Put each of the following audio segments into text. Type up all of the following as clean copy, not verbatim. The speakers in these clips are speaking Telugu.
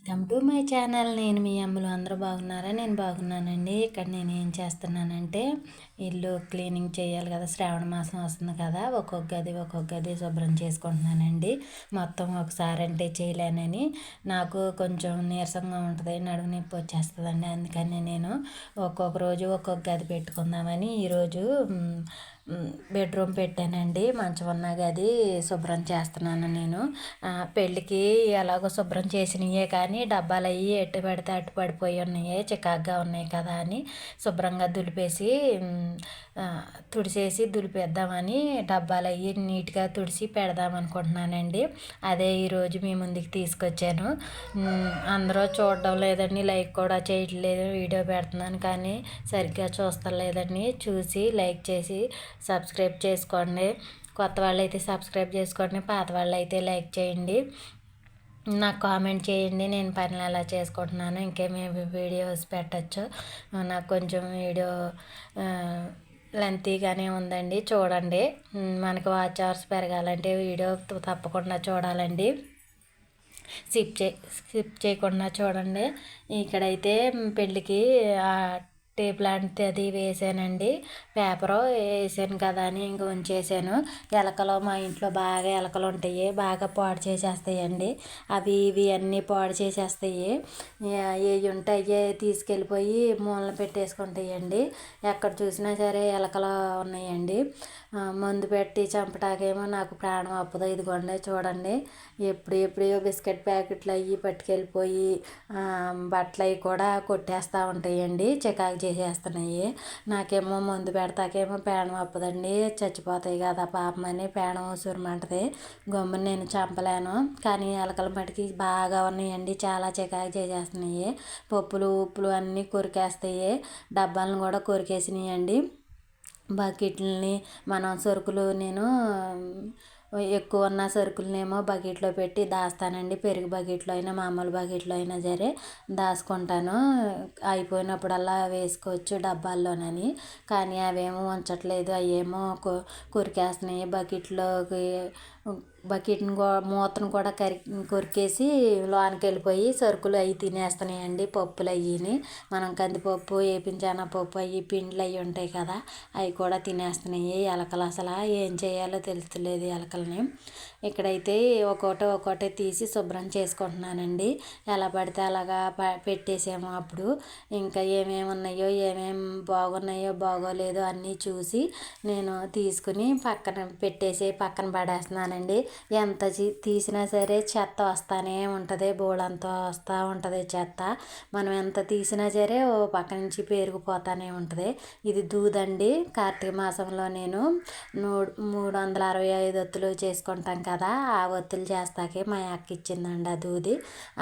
Welcome to my channel. నేను మీ అమ్మలు అందరూ బాగున్నారా? నేను బాగున్నానండి. ఇక్కడ నేను ఏం చేస్తున్నానంటే ఇల్లు క్లీనింగ్ చేయాలి కదా, శ్రావణ మాసం వస్తుంది కదా, ఒక్కొక్క గది శుభ్రం చేసుకుంటున్నానండి. మొత్తం ఒకసారి అంటే చేయలేనని నాకు కొంచెం నీరసంగా ఉంటుంది, నడుము నొప్పి వచ్చేస్తుందండి. అందుకని నేను ఒక్కొక్క రోజు ఒక్కొక్క గది పెట్టుకుందామని ఈరోజు బెడ్రూమ్ పెట్టానండి. మంచం ఉన్న గది శుభ్రం చేస్తున్నాను నేను. పెళ్ళికి ఎలాగో శుభ్రం చేసినయే కానీ డబ్బాలు అవి ఎట్టు పెడితే అట్టు పడిపోయి ఉన్నాయి, చికాగ్గా ఉన్నాయి కదా అని శుభ్రంగా దులిపేసి తుడిసేసి దులిపేద్దామని డబ్బాలు అవి నీట్గా తుడిసి పెడదాం అనుకుంటున్నానండి. అదే ఈరోజు మీ ముందుకు తీసుకొచ్చాను. అందరూ చూడడం లేదండి, లైక్ కూడా చేయట్లేదు. వీడియో పెడుతున్నాను కానీ సరిగ్గా చూస్తలేదండి. చూసి లైక్ చేసి సబ్స్క్రైబ్ చేసుకోండి. కొత్త వాళ్ళు అయితే సబ్స్క్రైబ్ చేసుకోండి, పాత వాళ్ళు అయితే లైక్ చేయండి, నాకు కామెంట్ చేయండి నేను పనులు ఎలా చేసుకుంటున్నాను, ఇంకేమేమి వీడియోస్ పెట్టచ్చు. నాకు కొంచెం వీడియో లెంతీగానే ఉందండి, చూడండి. మనకు వాచ్ అవర్స్ పెరగాలంటే వీడియో తప్పకుండా చూడాలండి, స్కిప్ చేయకుండా చూడండి. ఇక్కడైతే పెళ్ళికి టేప్ లాంటిది వేసానండి, పేపరు వేసాను కదా అని ఇంక ఉంచేసాను. ఎలకలు మా ఇంట్లో బాగా ఎలకలు ఉంటాయి, బాగా పాడు చేసేస్తాయండి. అవి ఇవి అన్నీ పాడు చేసేస్తాయి. ఏవి ఉంటాయి తీసుకెళ్ళిపోయి మూలన పెట్టేసుకుంటాయండి. ఎక్కడ చూసినా సరే ఎలకలు ఉన్నాయండి. మందు పెట్టి చంపటాకేమో నాకు ప్రాణం అప్పదు. ఇదిగోండి చూడండి, ఎప్పుడో బిస్కెట్ ప్యాకెట్లు అవి పట్టుకెళ్ళిపోయి బట్టలు అవి కూడా కొట్టేస్తూ ఉంటాయండి, చికాకు చేసేస్తున్నాయి. నాకేమో మందు పెడతాకేమో ప్రాణం అప్పదండి, చచ్చిపోతాయి కదా పాపమని ప్రాణం ఉసురుమంటది. గమ్మున నేను చంపలేను. కానీ ఎలకల మటుకి బాగా ఉన్నాయండి, చాలా చికాకు చేసేస్తున్నాయి. పప్పులు ఉప్పులు అన్నీ కొరికేస్తాయి, డబ్బాలను కూడా కొరికేసినాయండి. బకెట్లని మనం సరుకులు నేను ఎక్కువ ఉన్న సరుకులనేమో బకెట్లో పెట్టి దాస్తానండి. పెరుగు బకెట్లో అయినా మామూలు బకెట్లో అయినా సరే దాచుకుంటాను, అయిపోయినప్పుడల్లా వేసుకోవచ్చు డబ్బాల్లోనని. కానీ అవేమో ఉంచట్లేదు, అవేమో కొరికేస్తున్నాయి. బకెట్ని మూతను కూడా కొరికేసి లోనికి వెళ్ళిపోయి సరుకులు అవి తినేస్తున్నాయండి. పప్పులు అవిని మనం కందిపప్పు వేపించాన పప్పు అవి పిండిలు అవి ఉంటాయి కదా, అవి కూడా తినేస్తున్నాయి ఎలకలు. అసలు ఏం చేయాలో తెలుస్తలేదు ఎలకలని. ఇక్కడైతే ఒక్కొక్కటి తీసి శుభ్రం చేసుకుంటున్నానండి. ఎలా పడితే అలాగా పెట్టేసాము. అప్పుడు ఇంకా ఏమేమి ఉన్నాయో ఏమేమి బాగున్నాయో బాగోలేదో అన్నీ చూసి నేను తీసుకుని పక్కన పడేస్తున్నానండి. ఎంత తీసినా సరే చెత్త వస్తూనే ఉంటుంది, బోళ్ళంతా వస్తూ ఉంటుంది చెత్త. మనం ఎంత తీసినా సరే ఓ పక్క నుంచి పేరుకుపోతూనే ఉంటుంది. ఇది దూదండి. కార్తీక మాసంలో నేను 365 ఒత్తులు చేసుకుంటాం కదా, ఆ ఒత్తులు చేస్తాకే మా అక్క ఇచ్చిందండి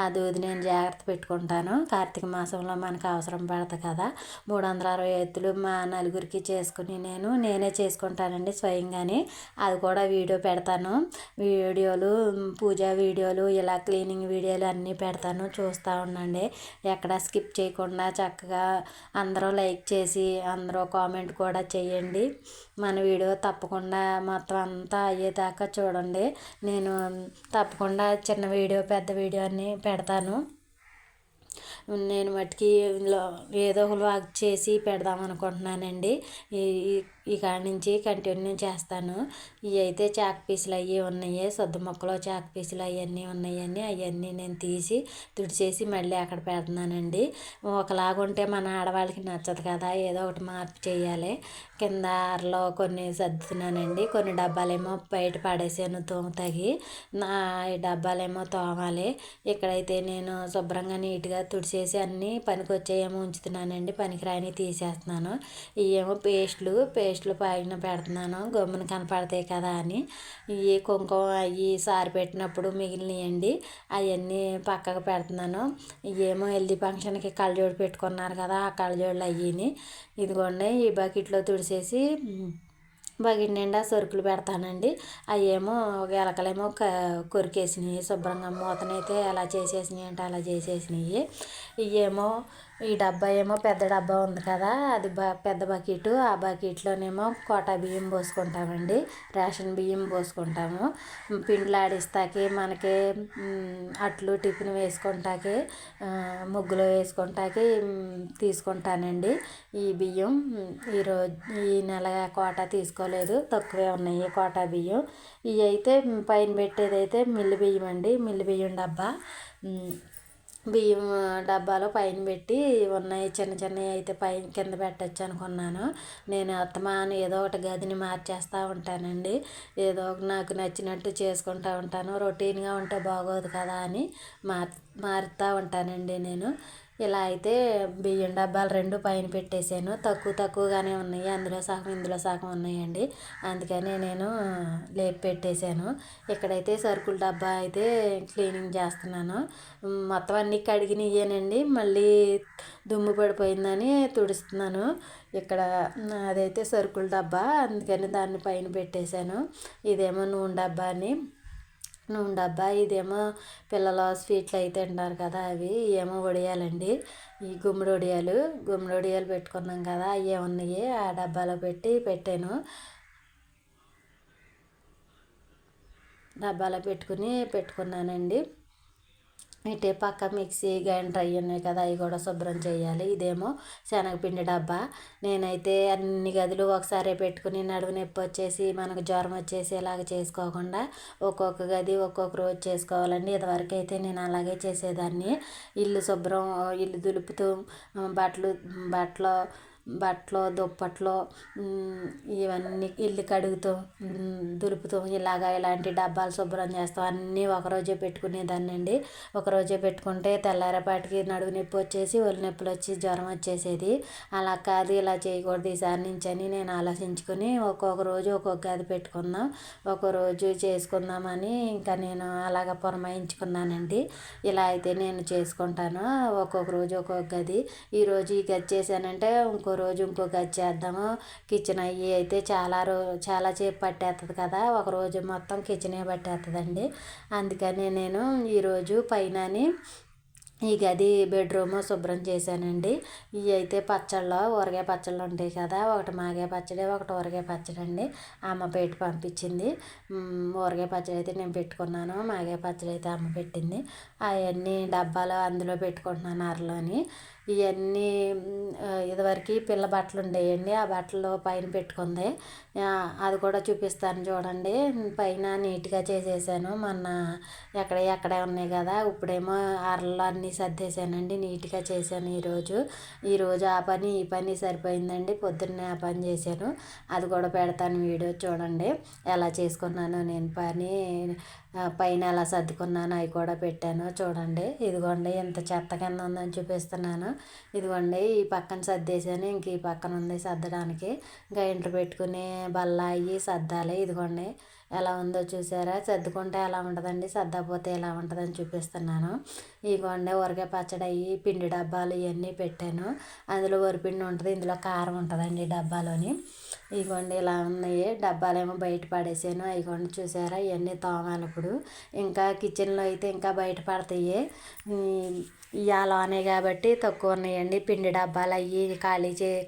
ఆ దూది నేను జాగ్రత్త పెట్టుకుంటాను. కార్తీక మాసంలో మనకు అవసరం పడుతుంది కదా. 360 ఒత్తులు మా నలుగురికి చేసుకుని నేనే చేసుకుంటానండి స్వయంగానే. అది కూడా వీడియో పెడతాను, వీడియోలు పూజా వీడియోలు ఇలా క్లీనింగ్ వీడియోలు అన్నీ పెడతాను, చూస్తూ ఉండండి. ఎక్కడ స్కిప్ చేయకుండా చక్కగా అందరూ లైక్ చేసి అందరూ కామెంట్ కూడా చేయండి. మన వీడియో తప్పకుండా మొత్తం అంతా అయ్యేదాకా చూడండి. నేను తప్పకుండా చిన్న వీడియో పెద్ద వీడియో అన్నీ పెడతాను. నేను మట్టుకి ఏదో ఒక వ్లాగ్ చేసి పెడదాం అనుకుంటున్నానండి. ఈ కాడ నుంచి కంటిన్యూ చేస్తాను. ఇవి అయితే చాక్ పీసులు అవి ఉన్నాయి, సొద్దు మొక్కలు చాక్ పీసులు అవన్నీ ఉన్నాయని అవన్నీ నేను తీసి తుడిచేసి మళ్ళీ అక్కడ పెడుతున్నానండి. ఒకలాగుంటే మన ఆడవాళ్ళకి నచ్చదు కదా, ఏదో ఒకటి మార్పు చేయాలి. కింద అరలో కొన్ని సర్దుతున్నానండి, కొన్ని డబ్బాలేమో బయట పడేసాను తోముతాగి, ఈ డబ్బాలేమో తోమాలి. ఇక్కడైతే నేను శుభ్రంగా నీట్గా తుడిచేసి అన్నీ పనికి వచ్చేయేమో ఉంచుతున్నానండి, పనికిరాని తీసేస్తున్నాను. ఇవేమో పేస్ట్లు పైన పెడుతున్నాను, గమ్మున కనపడతాయి కదా అని. ఇవి కుంకుమ అవి సారి పెట్టినప్పుడు మిగిలినయండి, అవన్నీ పక్కకు పెడుతున్నాను. ఇవేమో హెల్దీ ఫంక్షన్కి కళ్ళజోడు పెట్టుకున్నారు కదా, ఆ కళ్ళజోడులు అయ్యిని ఇదిగోండి ఈ బకెట్లో తుడిచేసి బకెట్ నిండా సరుకులు పెడతానండి. అవేమో ఎలకలేమో కొరికేసినాయి, శుభ్రంగా మూతనైతే ఎలా చేసేసినాయి అంటే అలా చేసేసినాయి. ఇవేమో ఈ డబ్బా ఏమో పెద్ద డబ్బా ఉంది కదా, అది పెద్ద బకెట్. ఆ బకెట్లోనేమో కోటా బియ్యం పోసుకుంటామండి, రేషన్ బియ్యం పోసుకుంటాము. పిండిలు ఆడిస్తాకి మనకి అట్లు టిఫిన్ వేసుకుంటాకి, ముగ్గులో వేసుకుంటాకి తీసుకుంటానండి ఈ బియ్యం. ఈ నెల కోటా తీసుకోలేదు, తక్కువే ఉన్నాయి కోటా బియ్యం. ఇవి అయితే పైన పెట్టేది అయితే మిల్లు బియ్యం అండి, మిల్లు బియ్యం డబ్బా. బియ్యం డబ్బాలో పైన పెట్టి ఉన్నాయి, చిన్న చిన్నవి అయితే పైన కింద పెట్టచ్చు అనుకున్నాను. నేను అత్తమాను ఏదో ఒకటి గదిని మార్చేస్తూ ఉంటానండి, ఏదో నాకు నచ్చినట్టు చేసుకుంటూ ఉంటాను. రొటీన్గా ఉంటే బాగోదు కదా అని మారుతూ ఉంటానండి నేను. ఇలా అయితే బియ్యం డబ్బాలు 2 పైన పెట్టేశాను. తక్కువగానే ఉన్నాయి, అందులో సగం ఇందులో సగం ఉన్నాయండి, అందుకని నేను లేపి పెట్టేశాను. ఇక్కడైతే సరుకుల డబ్బా అయితే క్లీనింగ్ చేస్తున్నాను. మొత్తం అన్నీ కడిగినయేనండి, మళ్ళీ దుమ్ము పడిపోయిందని తుడుస్తున్నాను. ఇక్కడ అదైతే సరుకుల డబ్బా, అందుకని దాన్ని పైన పెట్టేశాను. ఇదేమో నూనె డబ్బా. ఇదేమో పిల్లలు స్వీట్లు అయితే తింటారు కదా, అవి ఏమో వడియాలండి. ఈ గుమ్మడి వడియాలు పెట్టుకున్నాం కదా, అవి ఉన్నాయి, ఆ డబ్బాలో పెట్టాను. డబ్బాలో పెట్టుకున్నానండి. ఇటే పక్క మిక్సీ గ్రైండర్ అవి ఉన్నాయి కదా, అవి కూడా శుభ్రం చేయాలి. ఇదేమో శనగపిండి డబ్బా. నేనైతే అన్ని గదులు ఒకసారి పెట్టుకుని నడుము నొప్పి వచ్చేసి మనకు జ్వరం వచ్చేసి ఇలాగ చేసుకోకుండా ఒక్కొక్క గది ఒక్కొక్క రోజు చేసుకోవాలండి. ఇదివరకు అయితే నేను అలాగే చేసేదాన్ని. ఇల్లు దులుపుతూ బట్టలు దుప్పట్లు ఇవన్నీ ఇల్లు కడుగుతూ దులుపుతూ ఇలాంటి డబ్బాలు శుభ్రం చేస్తాం అన్నీ ఒకరోజే పెట్టుకునేదాన్ని అండి. ఒకరోజే పెట్టుకుంటే తెల్లారేపాటికి నడుము నొప్పి వచ్చేసి ఒళ్ళు నొప్పులు వచ్చి జ్వరం వచ్చేసేది. అలా కాదు, ఇలా చేయకూడదు ఈసారి నుంచి అని నేను ఆలోచించుకొని ఒక్కొక్క రోజు ఒక్కొక్క గది పెట్టుకుందాం, ఒక రోజు చేసుకుందామని ఇంకా నేను అలాగ పురమాయించుకున్నానండి. ఇలా అయితే నేను చేసుకుంటాను, ఒక్కొక్క రోజు ఒక్కొక్క గది. ఈరోజు ఈ గది చేశానంటే ఇంకో రోజు ఇంకో గది చేద్దాము. కిచెన్ అయ్యి అయితే చాలా సేపు పట్టేస్తుంది కదా, ఒకరోజు మొత్తం కిచెనే పట్టేస్తుందండి. అందుకని నేను ఈరోజు పైనని ఈ గది బెడ్రూమ్ శుభ్రం చేశానండి. ఇవి అయితే ఊరగాయ పచ్చళ్ళు ఉంటాయి కదా, ఒకటి మాగాయ పచ్చడి, ఒకటి ఊరగాయ పచ్చడి అండి. అమ్మ పెట్టి పంపించింది. ఊరగాయ పచ్చడి అయితే నేను పెట్టుకున్నాను, మాగాయ పచ్చడి అయితే అమ్మ పెట్టింది. అవన్నీ డబ్బాలో అందులో పెట్టుకుంటున్నాను అరలోని. ఇవన్నీ ఇదివరకు పిల్ల బట్టలు ఉండేయండి, ఆ బట్టలు పైన పెట్టుకుంది, అది కూడా చూపిస్తాను చూడండి. పైన నీట్గా చేసేసాను, మొన్న ఎక్కడే ఉన్నాయి కదా, ఇప్పుడేమో అరలు అన్నీ సర్దేశానండి, నీట్గా చేశాను. ఈరోజు ఈ పని సరిపోయిందండి. పొద్దున్నే ఆ పని చేశాను, అది కూడా పెడతాను వీడియో చూడండి ఎలా చేసుకున్నాను నేను పని. పైన ఎలా సర్దుకున్నాను అవి కూడా పెట్టాను చూడండి. ఇదిగోండి ఎంత చెత్త కింద ఉందని చూపిస్తున్నాను. ఇదిగోండి ఈ పక్కన సర్దేశాను, ఇంక ఈ పక్కన ఉంది సర్దడానికి. గ్రైండర్ పెట్టుకుని బల్ల అయ్యి సర్దాలి. ఇదిగోండి ఎలా ఉందో చూసారా, సర్దుకుంటే ఎలా ఉంటుందండి, సర్దకపోతే ఎలా ఉంటుందని చూపిస్తున్నాను. ఇదిగోండి ఊరగాయ పచ్చడి అయ్యి పిండి డబ్బాలు ఇవన్నీ పెట్టాను. అందులో వరిపిండి ఉంటుంది, ఇందులో కారం ఉంటుందండి డబ్బాలోని. ఇదిగోండి ఇలా ఉన్నాయి, డబ్బాలేమో బయట పడేసాను. ఇదిగోండి చూసారా, ఇవన్నీ తోమాలి ఇప్పుడు. ఇంకా కిచెన్లో అయితే ఇంకా బయట పడతాయి, ఇవాళనే కాబట్టి తక్కువ ఉన్నాయండి. పిండి డబ్బాలు అవి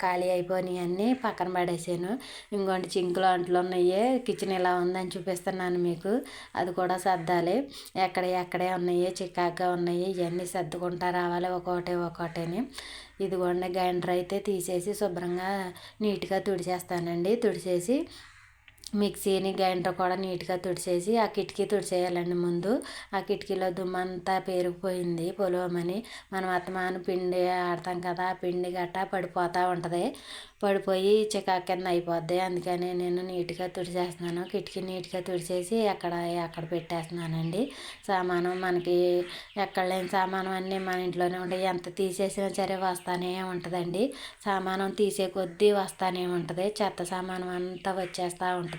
ఖాళీ అయిపోయినాయి, అన్నీ పక్కన పడేసాను. ఇంకోటి చింకులు అంట్లు ఉన్నాయి, కిచెన్ ఇలా ఉందని చూపిస్తున్నాను మీకు, అది కూడా సర్దాలి. ఎక్కడే ఉన్నాయి, చికాగ్గా ఉన్నాయి, ఇవన్నీ సర్దుకుంటా రావాలి ఒక్కొక్కటిని. ఇదిగోండి గ్రైండర్ అయితే తీసేసి శుభ్రంగా నీట్గా తుడిచేస్తానండి. తుడిచేసి మిక్సీని గ్రైండర్ కూడా నీట్గా తుడిచేసి ఆ కిటికీ తుడిచేయాలండి ముందు. ఆ కిటికీలో దుమ్మంతా పేరుకుపోయింది పొలవమని. మనం అత్తమాను పిండి ఆడతాం కదా, ఆ పిండి గట్టా పడిపోతూ ఉంటుంది, పడిపోయి చికాకు కింద అయిపోద్ది. అందుకని నేను నీట్గా తుడిచేస్తున్నాను. కిటికీ నీట్గా తుడిచేసి అక్కడ పెట్టేస్తున్నానండి. సామాను మనకి ఎక్కడ లేని సామాను అన్నీ మన ఇంట్లోనే ఉంటాయి, ఎంత తీసేసినా సరే వస్తూనే ఉంటుందండి. సామానం తీసే కొద్దీ వస్తూనే ఉంటుంది, చెత్త సామానం అంతా వచ్చేస్తూ ఉంటుంది.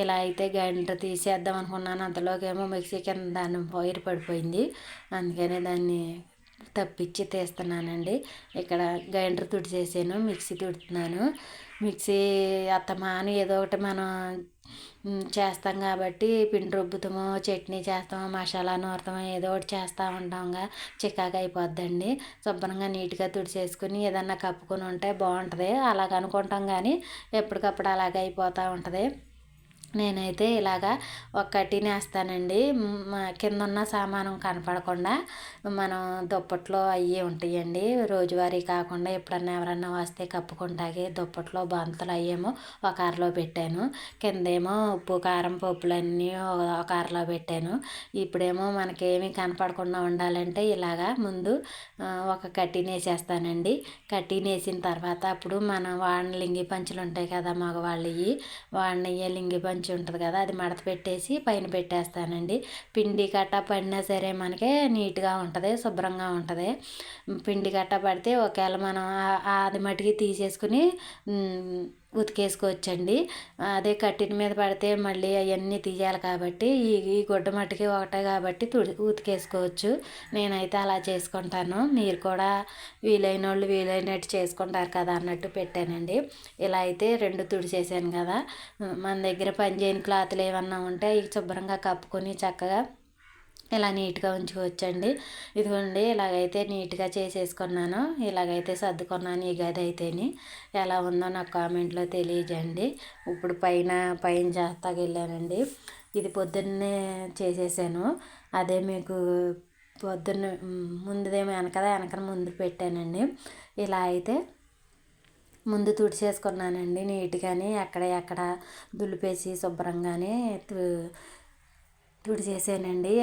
ఇలా అయితే గ్రైండర్ తీసేద్దాం అనుకున్నాను, అంతలోకేమో మిక్సీ కింద దాన్ని వైర్ పడిపోయింది, అందుకని దాన్ని తప్పించి తీస్తున్నానండి. ఇక్కడ గ్రైండర్ తుడిచేసాను, మిక్సీ తుడుతున్నాను. మిక్సీ అత్తమాను ఏదో ఒకటి మనం చేస్తాం కాబట్టి పిండి రుబ్బుతామో, చట్నీ చేస్తామో, మసాలా నూరుతామో, ఏదో ఒకటి చేస్తూ ఉంటాంగా, చికాకు అయిపోద్దండి. శుభ్రంగా నీట్గా తుడిచేసుకుని ఏదన్నా కప్పుకొని ఉంటే బాగుంటుంది. అలాగ అనుకుంటాం కానీ ఎప్పటికప్పుడు అలాగ అయిపోతూ ఉంటుంది. నేనైతే ఇలాగా ఒక కడ్డీని వేస్తానండి. కింద ఉన్న సామానం కనపడకుండా. మనం దుప్పట్లో అవి ఉంటాయండి, రోజువారీ కాకుండా ఎప్పుడన్నా ఎవరన్నా వస్తే కప్పుకుంటాకి దుప్పట్లో బంతలు అయ్యేమో ఒక అరలో పెట్టాను. కిందేమో ఉప్పు కారం పప్పులన్నీ ఒక అరలో పెట్టాను. ఇప్పుడేమో మనకేమీ కనపడకుండా ఉండాలంటే ఇలాగా ముందు ఒక కడ్డీని వేసేస్తానండి. కడ్డీని వేసిన తర్వాత అప్పుడు మనం వాడిన లింగి పంచులు ఉంటాయి కదా మగవాళ్ళవి, వాడినయ్యే లింగి పంచి ఉంటుంది కదా, అది మడత పెట్టేసి పైన పెట్టేస్తానండి. పిండి కట్ట పడినా సరే మనకే నీట్గా ఉంటుంది, శుభ్రంగా ఉంటుంది. పిండి కట్ట పడితే ఒకవేళ మనం అది మటుకి తీసేసుకుని ఉతికేసుకోవచ్చండి. అదే కట్టిన మీద పడితే మళ్ళీ అవన్నీ తీయాలి కాబట్టి ఈ గుడ్డ మట్టుకి ఒకటే కాబట్టి ఉతికేసుకోవచ్చు. నేనైతే అలా చేసుకుంటాను. మీరు కూడా వీలైన వాళ్ళు వీలైనట్టు చేసుకుంటారు కదా అన్నట్టు పెట్టానండి. ఇలా అయితే 2 తుడిచేసాను కదా. మన దగ్గర పనిచేయని క్లాతులు ఏమన్నా ఉంటే ఇవి శుభ్రంగా కప్పుకొని చక్కగా ఇలా నీట్గా ఉంచుకోవచ్చండి. ఇదిగోండి ఇలాగైతే నీట్గా చేసేసుకున్నాను. ఇలాగైతే సర్దుకున్నాను ఈ గది అయితేని. ఎలా ఉందో నాకు కామెంట్లో తెలియజేయండి. ఇప్పుడు పైన చేస్తాకి వెళ్ళానండి. ఇది పొద్దున్నే చేసేసాను. అదే మీకు పొద్దున్న ముందుదేమో వెనకన ముందు పెట్టానండి. ఇలా అయితే ముందు తుడిచేసుకున్నానండి నీట్గాని, ఎక్కడ దులిపేసి శుభ్రంగానే తుడిచేసానండి.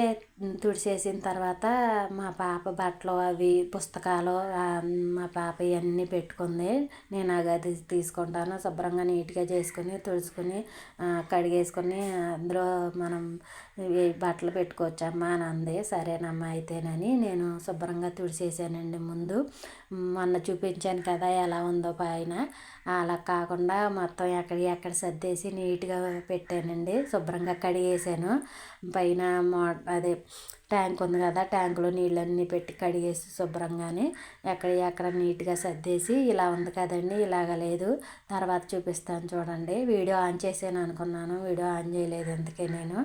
తుడిచేసిన తర్వాత మా పాప బట్టలు అవి పుస్తకాలు మా పాప ఇవన్నీ పెట్టుకుంది. నేను ఆ గది తీసుకుంటాను. శుభ్రంగా నీట్గా చేసుకుని తుడుచుకుని కడిగేసుకుని అందులో మనం బట్టలు పెట్టుకోవచ్చమ్మా అని అంది. సరేనమ్మా అయితేనని నేను శుభ్రంగా తుడిచేసానండి. ముందు మొన్న చూపించాను కదా ఎలా ఉందో పైన, అలా కాకుండా మొత్తం ఎక్కడ సర్దేసి నీట్గా పెట్టానండి. శుభ్రంగా కడిగేసాను. పైన అదే ట్యాంక్ ఉంది కదా, ట్యాంకులో నీళ్ళన్నీ పెట్టి కడిగేసి శుభ్రంగానే ఎక్కడ నీట్గా సర్దేసి ఇలా ఉంది కదండి. ఇలాగ లేదు, తర్వాత చూపిస్తాను చూడండి. వీడియో ఆన్ చేసాను అనుకున్నాను, వీడియో ఆన్ చేయలేదు. అందుకే నేను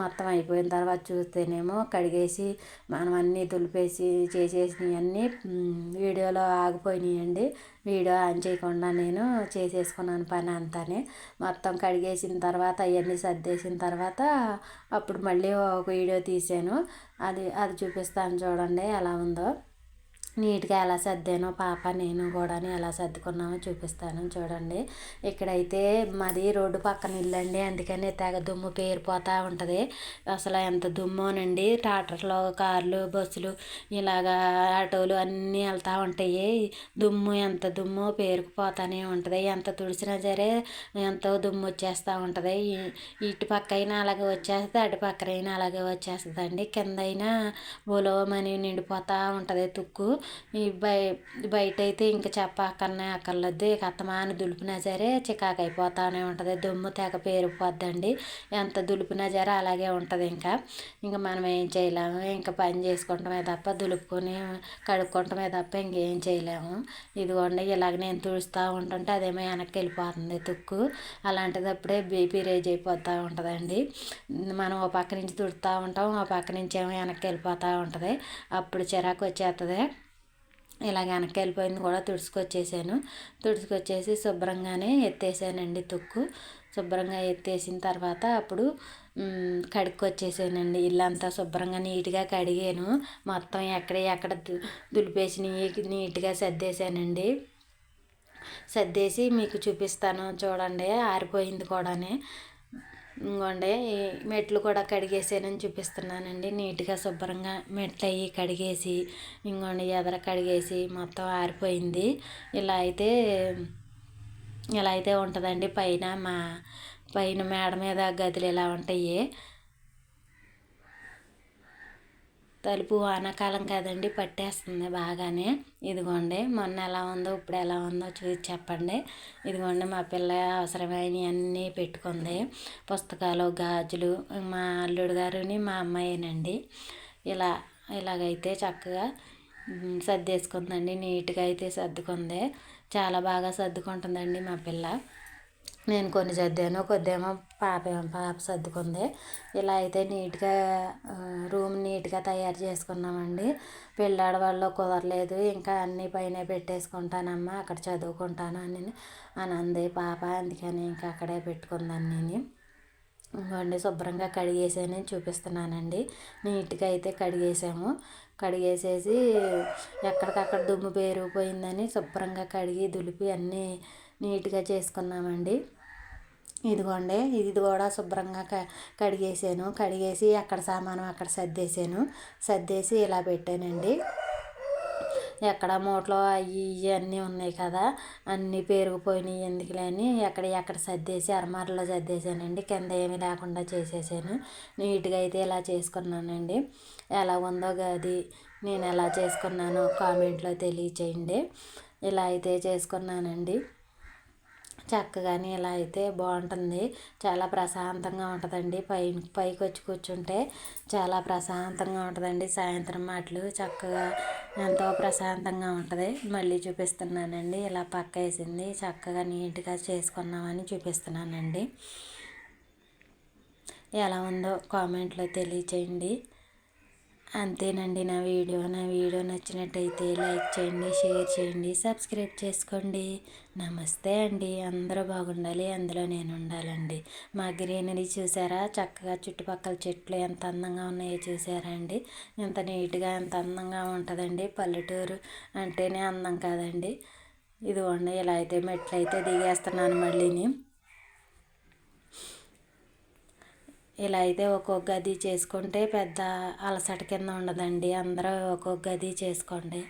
మొత్తం అయిపోయిన తర్వాత చూస్తేనేమో కడిగేసి మనం అన్నీ దులిపేసి చేసేసినవన్నీ వీడియోలో ఆగిపోయినాయండి. వీడియో ఆన్ చేయకుండా నేను చేసేసుకున్నాను పని అంతానే. మొత్తం కడిగేసిన తర్వాత అవన్నీ సర్దేసిన తర్వాత అప్పుడు మళ్ళీ ఒక వీడియో తీసాను. అది చూపిస్తాను చూడండి ఎలా ఉందో. నీట్గా ఎలా సర్దానో పాప నేను కూడా ఎలా సర్దుకున్నామో చూపిస్తాను చూడండి. ఇక్కడైతే మాది రోడ్డు పక్కన ఇల్లు అండి, అందుకని తెగ దుమ్ము పేరిపోతూ ఉంటుంది. అసలు ఎంత దుమ్మోనండి. ట్రాక్టర్లు, కార్లు, బస్సులు, ఇలాగా ఆటోలు అన్నీ వెళ్తూ ఉంటాయి. దుమ్ము ఎంత దుమ్ము పేరుకుపోతూనే ఉంటుంది. ఎంత తుడిచినా సరే ఎంతో దుమ్ము వచ్చేస్తూ ఉంటుంది. ఇటు పక్క అయినా అలాగే వచ్చేస్తుంది, అటు పక్కనైనా అలాగే వచ్చేస్తుంది అండి. కింద అయినా బోలోమని నిండిపోతూ ఉంటుంది తుక్కు. ఈ బయట అయితే ఇంకా అక్కర్లేదు. ఇక అత్తమాను దులిపినా సరే చికాకు అయిపోతూనే ఉంటుంది. దుమ్ము తెగ పేరుకుపోద్దండి. ఎంత దులిపినా సరే అలాగే ఉంటుంది. ఇంకా మనం ఏం చేయలేము. ఇంకా పని చేసుకుంటమే తప్ప, దులుపుకొని కడుక్కుంటమే తప్ప ఇంకేం చేయలేము. ఇదిగోండి ఇలాగ నేను తుడుస్తూ ఉంటుంటే అదేమో వెనక్కి వెళ్ళిపోతుంది తుక్కు. అలాంటిదప్పుడే బీపీ రేజ్ అయిపోతూ ఉంటుందండి. మనం ఓ పక్క నుంచి తుడుతూ ఉంటాం, ఓ పక్క నుంచి ఏమో వెనక్కి వెళ్ళిపోతూ ఉంటుంది. అప్పుడు చిరాకు వచ్చేస్తుంది. ఇలాగ వెనక్కి వెళ్ళిపోయింది కూడా తుడుచుకొచ్చేసి శుభ్రంగానే ఎత్తేసానండి తుక్కు. శుభ్రంగా ఎత్తేసిన తర్వాత అప్పుడు కడుక్కొచ్చేసానండి. ఇల్లంతా శుభ్రంగా నీట్గా కడిగాను. మొత్తం ఎక్కడ దులిపేసి నీట్గా సర్దేశానండి. సర్దేసి మీకు చూపిస్తాను చూడండి. ఆరిపోయింది కూడానే. ఇంకోండి మెట్లు కూడా కడిగేసానని చూపిస్తున్నానండి. నీట్గా శుభ్రంగా మెట్లు అవి కడిగేసి, ఇంకోండి ఎదర కడిగేసి మొత్తం ఆరిపోయింది. ఇలా అయితే ఉంటుందండి. పైన మేడ మీద గదులు ఇలా ఉంటాయి. తలుపు వానాకాలం కదండి, పట్టేస్తుంది బాగానే. ఇదిగోండి మొన్న ఎలా ఉందో ఇప్పుడు ఎలా ఉందో చూసి చెప్పండి. ఇదిగోండి మా పిల్ల అవసరమైనవి అన్నీ పెట్టుకుంది. పుస్తకాలు, గాజులు మా అల్లుడు గారుని మా అమ్మాయినండి. ఇలాగైతే చక్కగా సర్దేసుకుందండి. నీట్గా అయితే సర్దుకుంది. చాలా బాగా సర్దుకుంటుందండి మా పిల్ల. నేను కొన్ని సర్దాను, కొద్దేమో పాప సర్దుకుంది. ఇలా అయితే నీట్గా రూమ్ నీట్గా తయారు చేసుకున్నామండి. పిల్లాడి వల్ల కుదరలేదు, ఇంకా అన్నీ పైన పెట్టేసుకుంటానమ్మా, అక్కడ చదువుకుంటాను అని అంది పాప. అందుకని ఇంకా అక్కడే పెట్టుకుందాన్ని నేను. ఇంకోండి శుభ్రంగా కడిగేసాను చూపిస్తున్నానండి. నీట్గా అయితే కడిగేసాము. కడిగేసేసి ఎక్కడికక్కడ దుమ్ము పేరుకుపోయిందని శుభ్రంగా కడిగి దులిపి అన్నీ నీట్గా చేసుకున్నామండి. ఇదిగోండి, ఇది కూడా శుభ్రంగా కడిగేసాను. కడిగేసి అక్కడ సామాను అక్కడ సర్దేసి ఇలా పెట్టానండి. ఎక్కడ మూటలో అవి ఇవి అన్నీ ఉన్నాయి కదా, అన్నీ పేరుకుపోయినాయి ఎందుకులే అని ఎక్కడ సర్దేసి అరమారలో సర్దేశానండి. కింద ఏమీ లేకుండా చేసేసాను. నీట్గా అయితే ఇలా చేసుకున్నానండి. ఎలా ఉందో గది నేను ఎలా చేసుకున్నానో కామెంట్లో తెలియచేయండి. ఇలా అయితే చేసుకున్నానండి. చక్కగాని ఇలా అయితే బాగుంటుంది. చాలా ప్రశాంతంగా ఉంటుందండి. పైకి వచ్చి కూర్చుంటే చాలా ప్రశాంతంగా ఉంటుందండి. సాయంత్రం మాటలు చక్కగా ఎంతో ప్రశాంతంగా ఉంటుంది. మళ్ళీ చూపిస్తున్నానండి. ఇలా పక్క వేసింది చక్కగా నీట్గా చేసుకున్నామని చూపిస్తున్నానండి. ఎలా ఉందో కామెంట్లో తెలియచేయండి. అంతేనండి నా వీడియో నచ్చినట్టయితే లైక్ చేయండి, షేర్ చేయండి, సబ్స్క్రైబ్ చేసుకోండి. నమస్తే అండి. అందరూ బాగుండాలి, అందులో నేను ఉండాలండి. మా గ్రీనరీ చూసారా, చక్కగా చుట్టుపక్కల చెట్లు ఎంత అందంగా ఉన్నాయో చూసారా అండి. ఎంత నీట్గా ఎంత అందంగా ఉంటుందండి. పల్లెటూరు అంటేనే అందం కాదండి. ఇదిగోండి, ఇలా అయితే మెట్లు అయితే దిగేస్తున్నాను మళ్ళీని. ఇలా అయితే ఒక్కొక్క గది చేసుకుంటే పెద్ద అలసట కింద ఉండదండి. అందరూ ఒక్కొక్క గది చేసుకోండి.